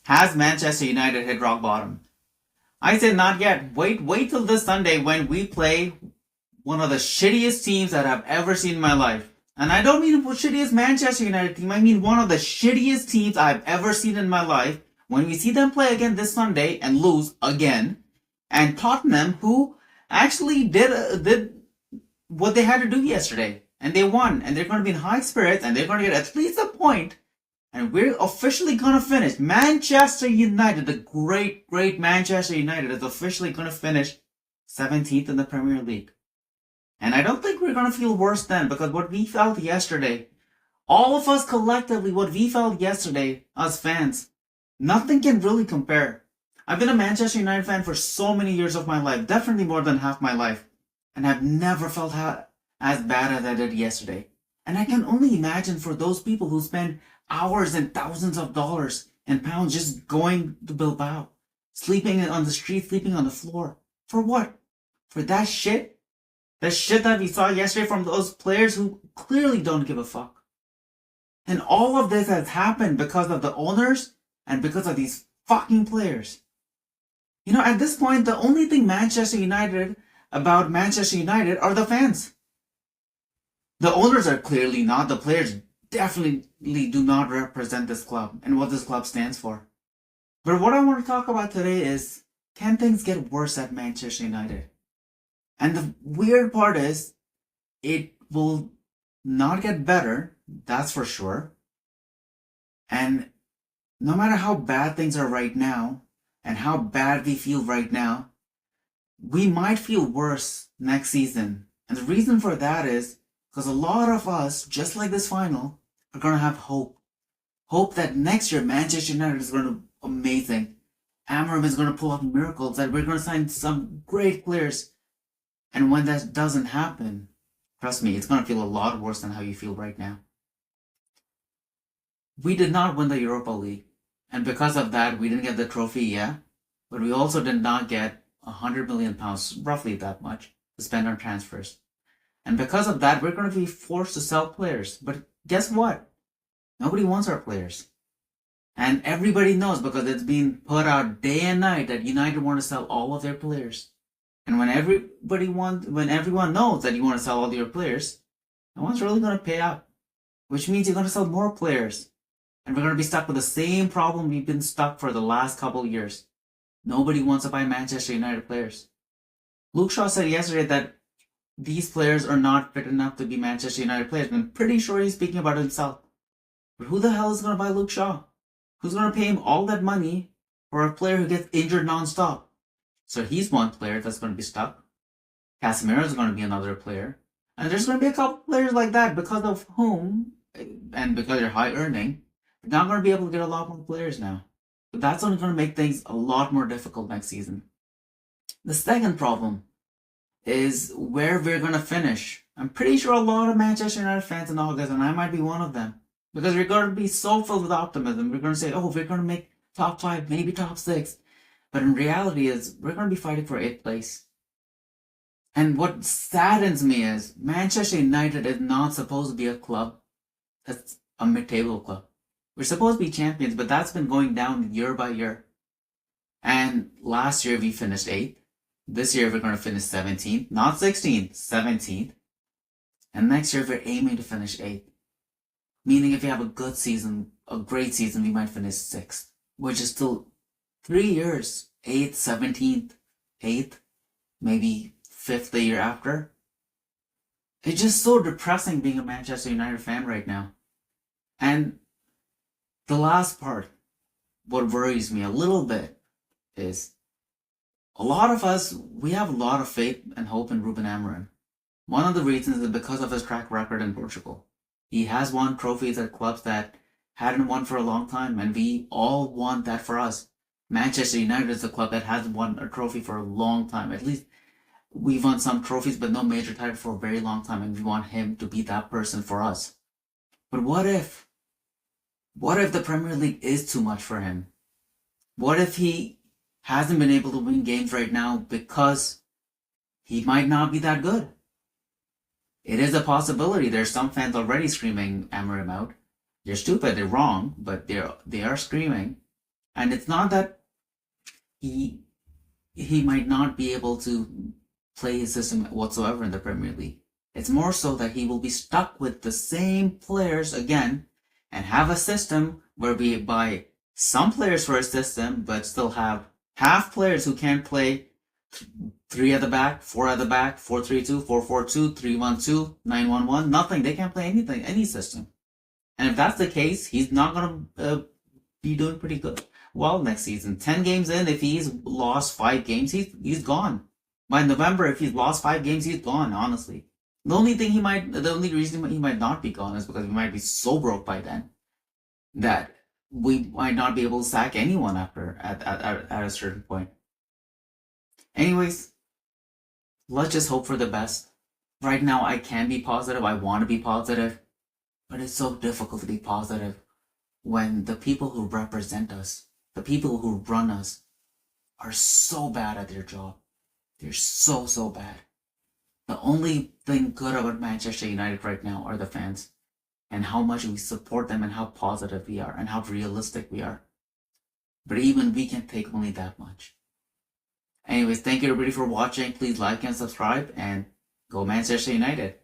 Has Manchester United hit rock bottom? I said not yet. Wait till this Sunday when we play one of the shittiest teams that I've ever seen in my life. And I don't mean the shittiest Manchester United team. I mean one of the shittiest teams I've ever seen in my life. When we see them play again this Sunday and lose again, and Tottenham, who actually did what they had to do yesterday, and they won, and they're going to be in high spirits, and they're going to get at least a point, and we're officially going to finish. Manchester United, the great Manchester United, is officially going to finish 17th in the Premier League. And I don't think we're going to feel worse then, because what we felt yesterday, all of us collectively, what we felt yesterday, us fans, nothing can really compare. I've been a Manchester United fan for so many years of my life, definitely more than half my life, and I've never felt as bad as I did yesterday. And I can only imagine for those people who spend hours and thousands of dollars and pounds just going to Bilbao, sleeping on the street, sleeping on the floor. For what? For that shit? The shit that we saw yesterday from those players who clearly don't give a fuck. And all of this has happened because of the owners and because of these fucking players. You know, at this point, the only thing about Manchester United are the fans. The owners are clearly not. The players definitely do not represent this club and what this club stands for. But what I want to talk about today is, can things get worse at Manchester United? And the weird part is, it will not get better, that's for sure. And no matter how bad things are right now, and how bad we feel right now, we might feel worse next season. And the reason for that is because a lot of us, just like this final, are going to have hope. Hope that next year Manchester United is going to be amazing. Amorim is going to pull off miracles, that we're going to sign some great players. And when that doesn't happen, trust me, it's going to feel a lot worse than how you feel right now. We did not win the Europa League. And because of that, we didn't get the trophy, yeah. But we also did not get £100 million, roughly that much, to spend on transfers. And because of that, we're going to be forced to sell players. But guess what? Nobody wants our players. And everybody knows, because it's been put out day and night, that United want to sell all of their players. And when everyone knows that you want to sell all your players, no one's really going to pay up. Which means you're going to sell more players. And we're going to be stuck with the same problem we've been stuck for the last couple of years. Nobody wants to buy Manchester United players. Luke Shaw said yesterday that these players are not fit enough to be Manchester United players. And I'm pretty sure he's speaking about himself. But who the hell is going to buy Luke Shaw? Who's going to pay him all that money for a player who gets injured non-stop? So he's one player that's going to be stuck. Casemiro is going to be another player. And there's going to be a couple players like that, because of whom, and because they're high earning, we're not going to be able to get a lot more players now. But that's only going to make things a lot more difficult next season. The second problem is where we're going to finish. I'm pretty sure a lot of Manchester United fans in August, and I might be one of them, because we're going to be so filled with optimism. We're going to say, oh, we're going to make top 5, maybe top 6. But in reality is, we're going to be fighting for 8th place. And what saddens me is, Manchester United is not supposed to be a club that's a mid-table club. We're supposed to be champions, but that's been going down year by year. And last year we finished 8th. This year we're going to finish 17th. Not 16th, 17th. And next year we're aiming to finish 8th. Meaning if we have a good season, a great season, we might finish 6th. Which is still 3 years. 8th, 17th, 8th, maybe 5th the year after. It's just so depressing being a Manchester United fan right now. And the last part, what worries me a little bit, is a lot of us, we have a lot of faith and hope in Ruben Amorim. One of the reasons is because of his track record in Portugal. He has won trophies at clubs that hadn't won for a long time, and we all want that for us. Manchester United is a club that hasn't won a trophy for a long time. At least we've won some trophies, but no major title for a very long time, and we want him to be that person for us. But what if the Premier League is too much for him? What if he hasn't been able to win games right now because he might not be that good? It is a possibility. There's some fans already screaming Amorim out. They're stupid, they're wrong, but they are screaming. And it's not that he might not be able to play his system whatsoever in the Premier League. It's more so that he will be stuck with the same players again and have a system where we buy some players for a system but still have half players who can't play 3 at the back, 4 at the back, 4-3-2, 4-4-2, 3-1-2, 9-1-1, nothing. They can't play anything, any system. And if that's the case, he's not going to be doing pretty good well next season. 10 games in, if he's lost 5 games, he's gone. By November, if he's lost 5 games, he's gone, honestly. The only reason he might not be gone is because we might be so broke by then that we might not be able to sack anyone at a certain point. Anyways, let's just hope for the best. Right now, I can be positive. I want to be positive. But it's so difficult to be positive when the people who represent us, the people who run us, are so bad at their job. They're so bad. The only thing good about Manchester United right now are the fans and how much we support them and how positive we are and how realistic we are. But even we can take only that much. Anyways, thank you everybody for watching. Please like and subscribe and go Manchester United.